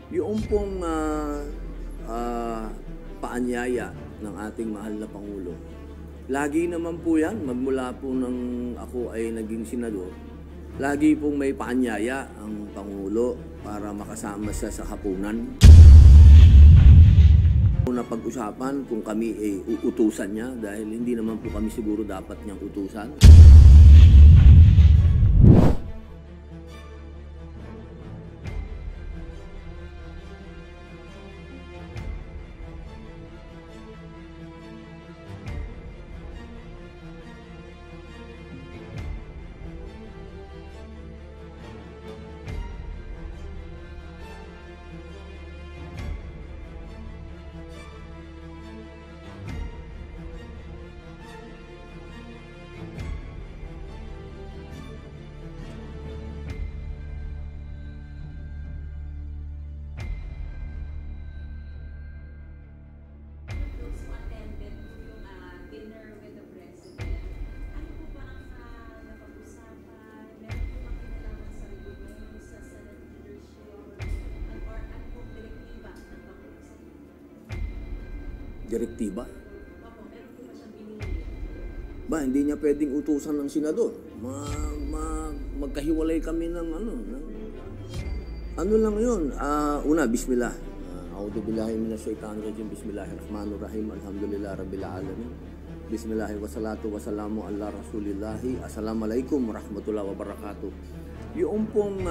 Yung pong paanyaya ng ating mahal na Pangulo, lagi naman po yan, magmula po nang ako ay naging senador, lagi pong may paanyaya ang Pangulo para makasama siya sa hapunan. Na pag-usapan kung kami ay uutusan niya dahil hindi naman po kami siguro dapat niyang utusan. Direktiba. Ba, hindi niya pwedeng utusan ng senador. Magkahiwalay kami ng ano lang yun. Una, bismillah. A'udhu billahi minash shaitanir rajim. Bismillahirrahmanirrahim. Alhamdulillah rabbil alamin. Bismillah wassalatu wassalamu ala rasulillahi. Assalamualaikum warahmatullahi wabarakatuh. Yung pong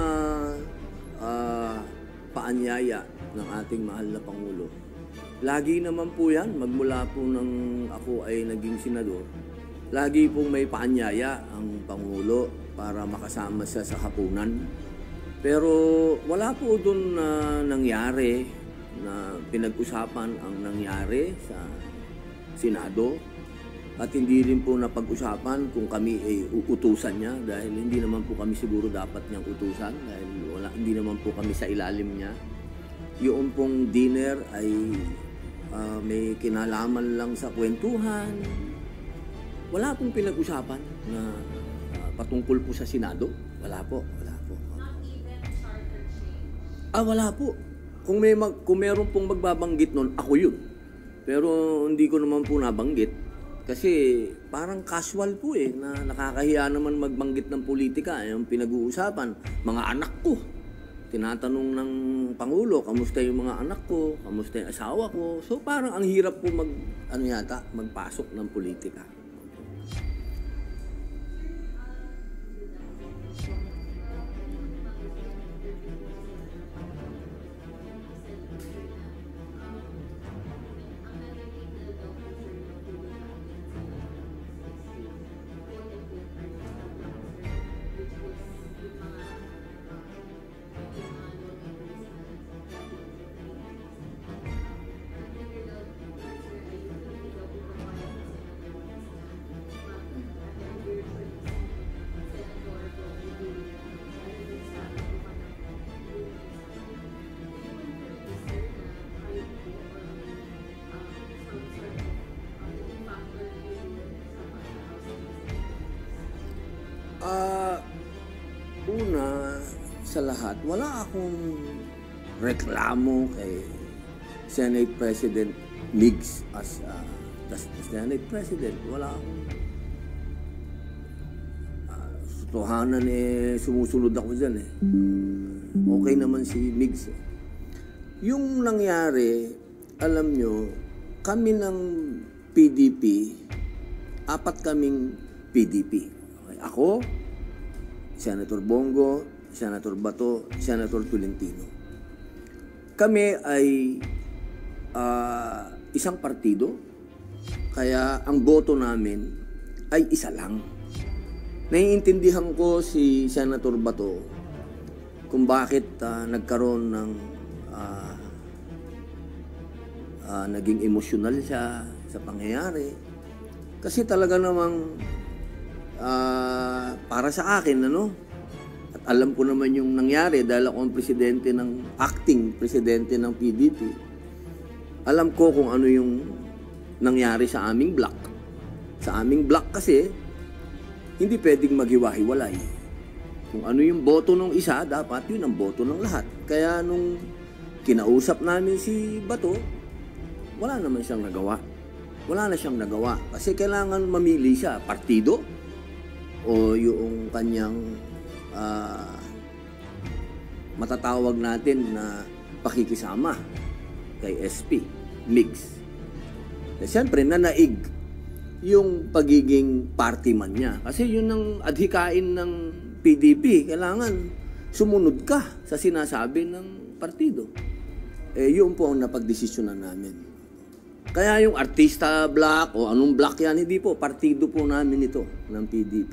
paanyaya ng ating mahal na Pangulo, lagi naman po yan, magmula po nang ako ay naging senador, lagi pong may paanyaya ang Pangulo para makasama siya sa hapunan. Pero wala po doon na nangyari na pinag-usapan ang nangyari sa Senado at hindi rin po napag-usapan kung kami ay uutusan niya dahil hindi naman po kami siguro dapat niyang utusan dahil hindi naman po kami sa ilalim niya. Yung pong dinner ay may kinalaman lang sa kwentuhan. Wala pong pinag-usapan na patungkol po sa Senado. Wala po. Wala po. Kung meron pong magbabanggit nun, ako yun. Pero hindi ko naman po nabanggit. Kasi parang casual po na nakakahiya naman magbanggit ng politika. Yung pinag-uusapan, mga anak ko. Tinatanong ng Pangulo, kamusta yung mga anak ko, kamusta yung asawa ko. So parang ang hirap po magpasok ng politika. Una sa lahat, wala akong reklamo kay Senate President Migs as Senate President. Wala akong totohanan sumusunod ako dyan Okay naman si Migs. Yung nangyari, alam nyo, kami ng PDP, 4 kaming PDP. Okay. Ako, Senator Bongo, Senator Bato, Senator Tolentino. Kami ay isang partido, kaya ang boto namin ay isa lang. Naiintindihan ko si Senator Bato kung bakit nagkaroon ng naging emosyonal siya sa pangyayari. Kasi talaga namang para sa akin, at alam ko naman yung nangyari dahil ako ang acting presidente ng PDP. Alam ko kung ano yung nangyari sa aming block. Sa aming block kasi, hindi pwedeng maghiwa-hiwalay. Kung ano yung boto ng isa, dapat yun ang boto ng lahat. Kaya nung kinausap namin si Bato, wala naman siyang nagawa. Wala na siyang nagawa. Kasi kailangan mamili siya, partido o yung kanyang matatawag natin na pakikisama kay SP, mix. Siyempre, nanaig yung pagiging party man niya. Kasi yun ang adhikain ng PDP. Kailangan sumunod ka sa sinasabi ng partido. Yun po ang napagdesisyonan namin. Kaya yung artista black o anong black yan, hindi po. Partido po namin ito ng PDP.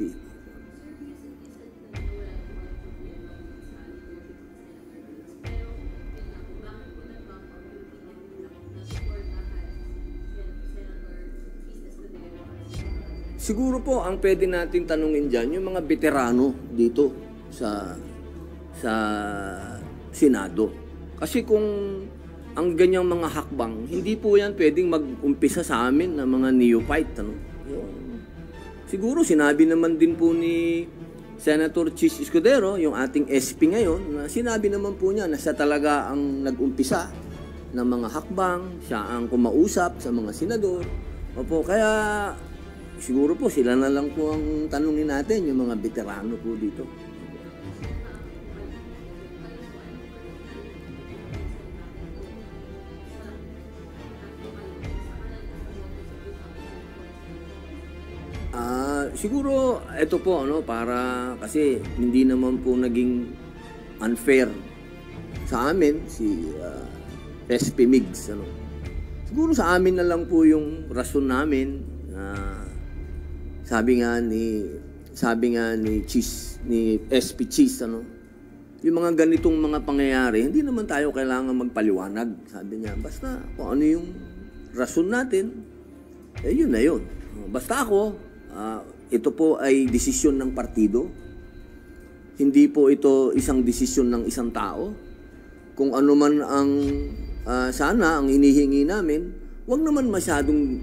Siguro po ang pwede nating tanungin dyan, yung mga veterano dito sa Senado. Kasi kung ang ganyang mga hakbang, hindi po yan pwedeng mag-umpisa sa amin na mga neophyte. Siguro sinabi naman din po ni Senator Chis Escudero, yung ating SP ngayon, na sinabi naman po niya na siya talaga ang nag-umpisa ng mga hakbang, siya ang kumausap sa mga senador. Opo, kaya siguro po sila na lang po ang tanungin natin, yung mga veterano po dito. Siguro ito po para kasi hindi naman po naging unfair sa amin si SP Migs Siguro sa amin na lang po yung rason namin. Sabi nga ni Cheese, ni SP Cheese, yung mga ganitong mga pangyayari, hindi naman tayo kailangan magpaliwanag. Sabi niya, basta kung ano yung rason natin, yun na yun. Basta ako, ito po ay desisyon ng partido. Hindi po ito isang desisyon ng isang tao. Kung ano man ang sana ang hinihingi namin, wag naman masyadong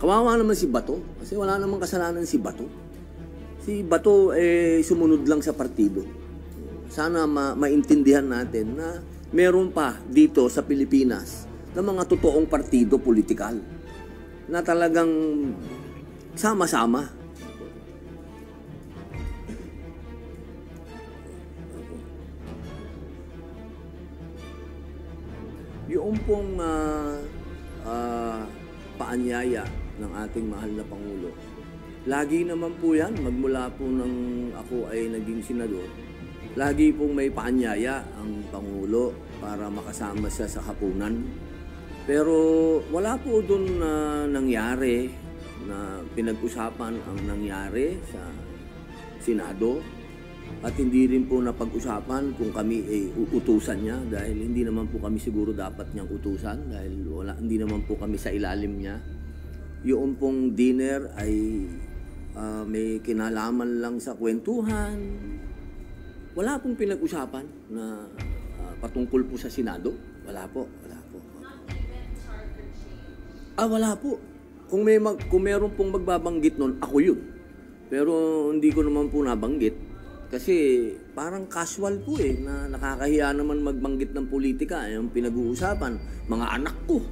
kawawa naman si Bato. Kasi wala namang kasalanan si Bato. Si Bato sumunod lang sa partido. Sana maintindihan natin na meron pa dito sa Pilipinas na mga totoong partido politikal na talagang sama-sama. Yung pong paanyaya ng ating mahal na Pangulo, lagi naman po yan, magmula po nang ako ay naging senador, lagi pong may paanyaya ang Pangulo para makasama siya sa hapunan. Pero wala po doon na nangyari na pinag-usapan ang nangyari sa Senado at hindi rin po napag-usapan kung kami ay uutusan niya dahil hindi naman po kami siguro dapat niyang utusan dahil hindi naman po kami sa ilalim niya. Yung pong dinner ay may kinalaman lang sa kwentuhan. Wala pong pinag-usapan na patungkol po sa Senado. Wala po. Wala po. Kung meron pong magbabanggit nun, ako yun. Pero hindi ko naman po nabanggit. Kasi parang casual po na nakakahiya naman magbanggit ng politika. Yung pinag-uusapan, mga anak ko.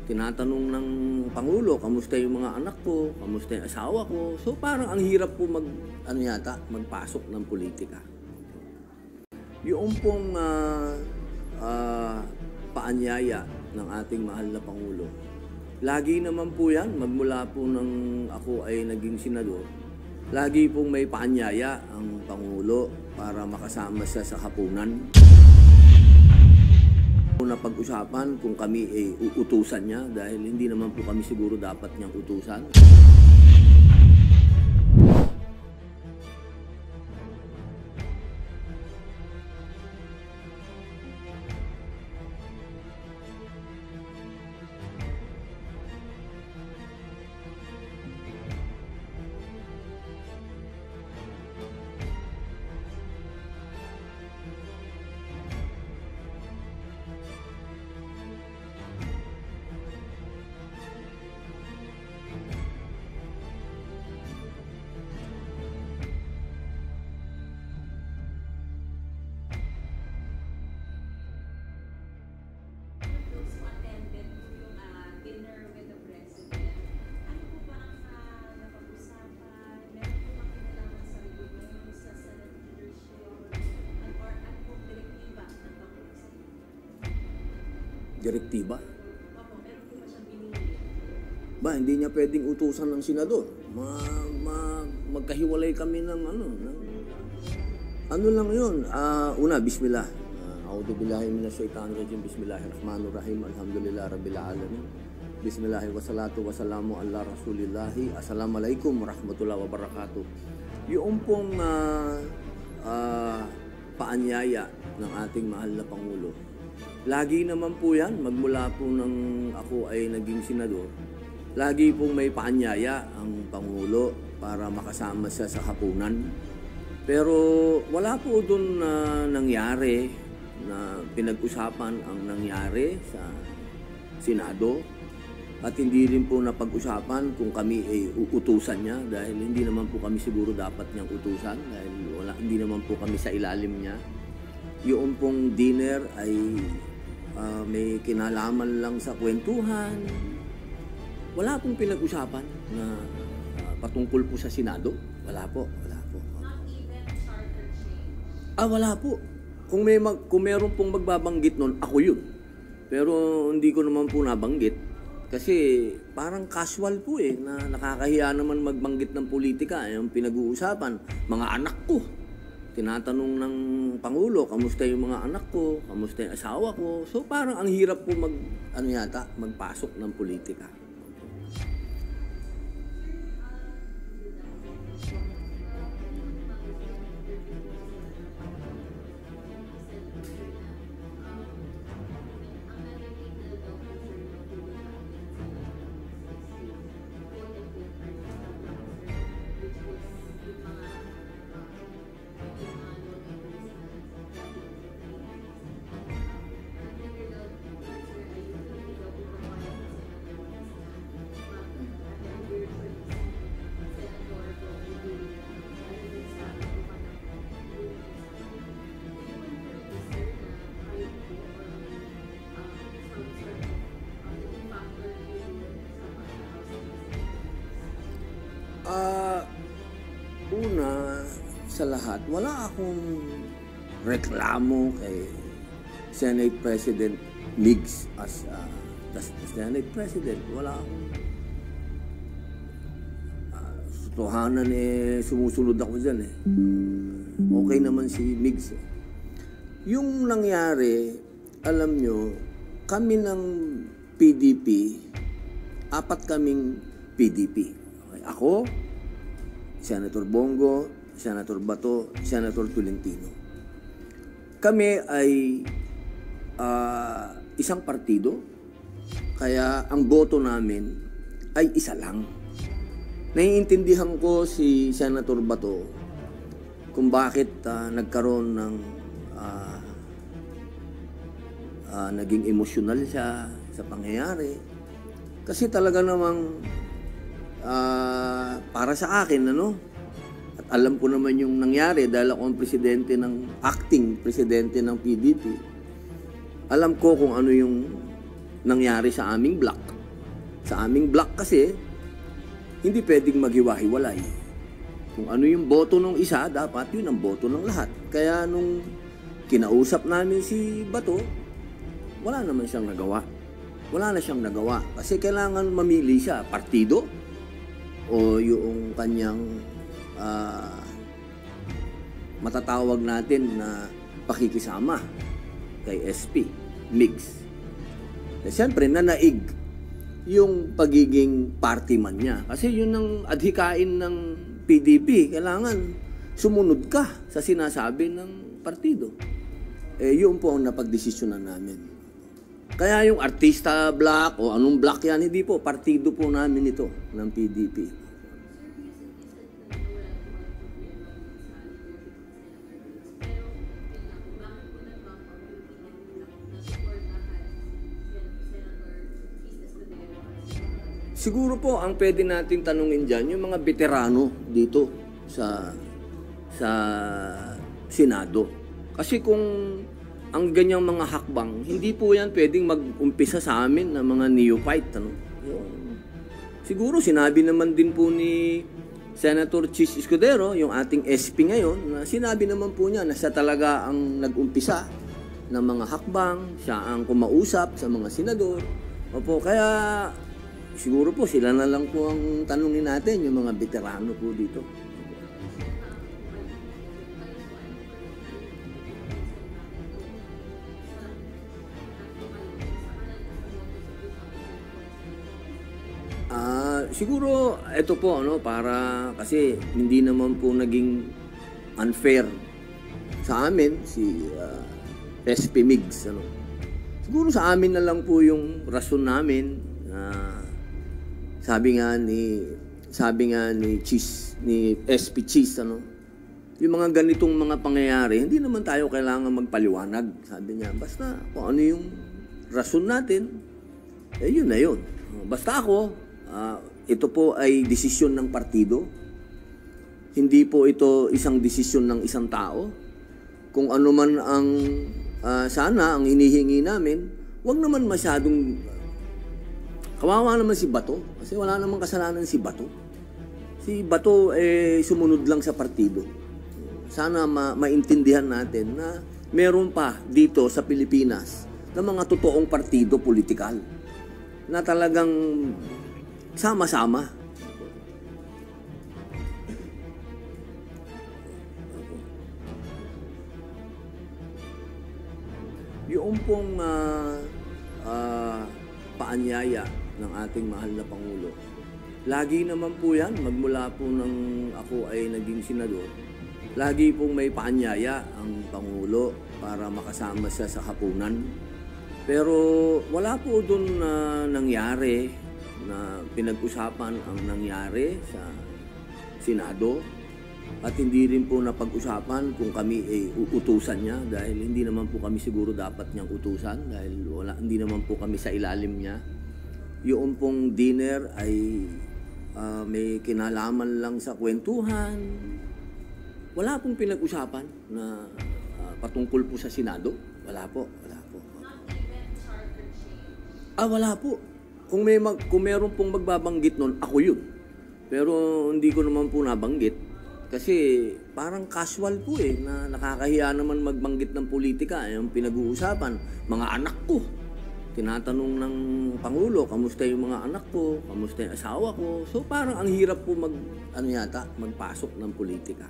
Tinatanong ng Pangulo, kamusta yung mga anak ko, kamusta yung asawa ko. So parang ang hirap po magpasok ng politika. Yung pong paanyaya ng ating mahal na Pangulo, lagi naman po yan, magmula po nang ako ay naging senador, lagi pong may paanyaya ang Pangulo para makasama siya sa hapunan. Na pag-usapan kung kami ay uutusan niya dahil hindi naman po kami siguro dapat niyang utusan. dinner with the president, ano po ba ang napag-usapan? Meron po bang kinalaman sa reunion sa Senate leadership? Or ano pong direktiba ng Pangulo sa inyo? Direktiba? Opo, meron po ba siyang binili? Ba, hindi niya pwedeng utusan ng senador. Magkahiwalay kami ng ano lang yun. Una, bismillah. A'udhu billahi minash shaitanir rajim. Bismillahirrahmanirrahim. Alhamdulillah rabbil alamin. Bismillah wassalatu wassalamu ala rasulillahi. Assalamualaikum warahmatullahi wabarakatuh. Yung pong paanyaya ng ating mahal na Pangulo, lagi naman po yan, magmula po nang ako ay naging senador, lagi pong may paanyaya ang Pangulo para makasama siya sa hapunan. Pero wala po doon na nangyari na pinag-usapan ang nangyari sa Senado at hindi rin po napag-usapan kung kami ay uutusan niya dahil hindi naman po kami siguro dapat niyang utusan dahil hindi naman po kami sa ilalim niya. Yung pong dinner ay may kinalaman lang sa kwentuhan. Wala pong pinag-usapan na patungkol po sa Senado. Wala po. Not even charter change? Wala po. Kung meron pong magbabanggit nun, ako yun. Pero hindi ko naman po nabanggit. Kasi parang casual po na nakakahiya naman magbanggit ng politika. Yung pinag-uusapan, mga anak ko. Tinatanong ng Pangulo, kamusta yung mga anak ko, kamusta yung asawa ko. So parang ang hirap po magpasok ng politika. Una sa lahat, wala akong reklamo kay Senate President Migs as the Senate President. Wala akong totohanan sumusunod ako dyan Okay naman si Migs. Yung nangyari, alam nyo, kami ng PDP, 4 kaming PDP. Okay, ako, Senator Bongo, Senator Bato, Senator Tolentino. Kami ay isang partido, kaya ang boto namin ay isa lang. Naiintindihan ko si Senator Bato kung bakit nagkaroon ng naging emosyonal siya sa pangyayari. Kasi talaga namang para sa akin, at alam ko naman yung nangyari dahil ako ang acting presidente ng PDP. Alam ko kung ano yung nangyari sa aming block. Sa aming block kasi, hindi pwedeng maghiwa-hiwalay. Kung ano yung boto ng isa, dapat yun ang boto ng lahat. Kaya nung kinausap namin si Bato, wala naman siyang nagawa. Wala na siyang nagawa. Kasi kailangan mamili siya, partido, o yung kanyang matatawag natin na pakikisama kay SP, Migs. Siyempre, nanaig yung pagiging party man niya. Kasi yun ang adhikain ng PDP. Kailangan sumunod ka sa sinasabi ng partido. Yun po ang napagdesisyonan namin. Kaya yung artista block o anong block yan, hindi po. Partido po namin ito ng PDP. Siguro po, ang pwede natin tanungin dyan, yung mga veterano dito sa Senado. Kasi kung ang ganyang mga hakbang, hindi po yan pwedeng mag-umpisa sa amin ng mga neophyte. Ano? Siguro sinabi naman din po ni Senator Chis Escudero, yung ating SP ngayon, na sinabi naman po niya na siya talaga ang nag-umpisa ng mga hakbang, siya ang kumausap sa mga senador. Opo, kaya siguro po sila na lang po ang tanungin natin, yung mga veterano po dito. Siguro ito po para kasi hindi naman po naging unfair sa amin si SP Migs Siguro sa amin na lang po yung rason namin sabi nga ni Cheese ni SP Cheese yung mga ganitong mga pangyayari hindi naman tayo kailangan magpaliwanag, sabi niya, basta kung ano yung rason natin yun na yun. Basta ako ito po ay desisyon ng partido. Hindi po ito isang desisyon ng isang tao. Kung ano man ang sana ang hinihingi namin, wag naman masyadong kawawa naman si Bato kasi wala namang kasalanan si Bato. Si Bato sumunod lang sa partido. Sana maintindihan natin na meron pa dito sa Pilipinas na mga totoong partido politikal na talagang sama-sama. Yung pong paanyaya ng ating mahal na Pangulo, lagi naman po yan, magmula po nang ako ay naging senador, lagi pong may paanyaya ang Pangulo para makasama siya sa hapunan. Pero wala po doon na nangyari na pinag-usapan ang nangyari sa Senado at hindi rin po napag-usapan kung kami ay uutusan niya dahil hindi naman po kami siguro dapat niyang utusan dahil hindi naman po kami sa ilalim niya. Yung pong dinner ay may kinalaman lang sa kwentuhan. Wala pong pinag-usapan na patungkol po sa Senado. Wala po. Wala po. Kung meron pong magbabanggit nun, ako yun. Pero hindi ko naman po nabanggit. Kasi parang casual po na nakakahiya naman magbanggit ng politika. Yung pinag-uusapan, mga anak ko. Tinatanong ng Pangulo, kamusta yung mga anak ko, kamusta yung asawa ko. So parang ang hirap po magpasok ng politika.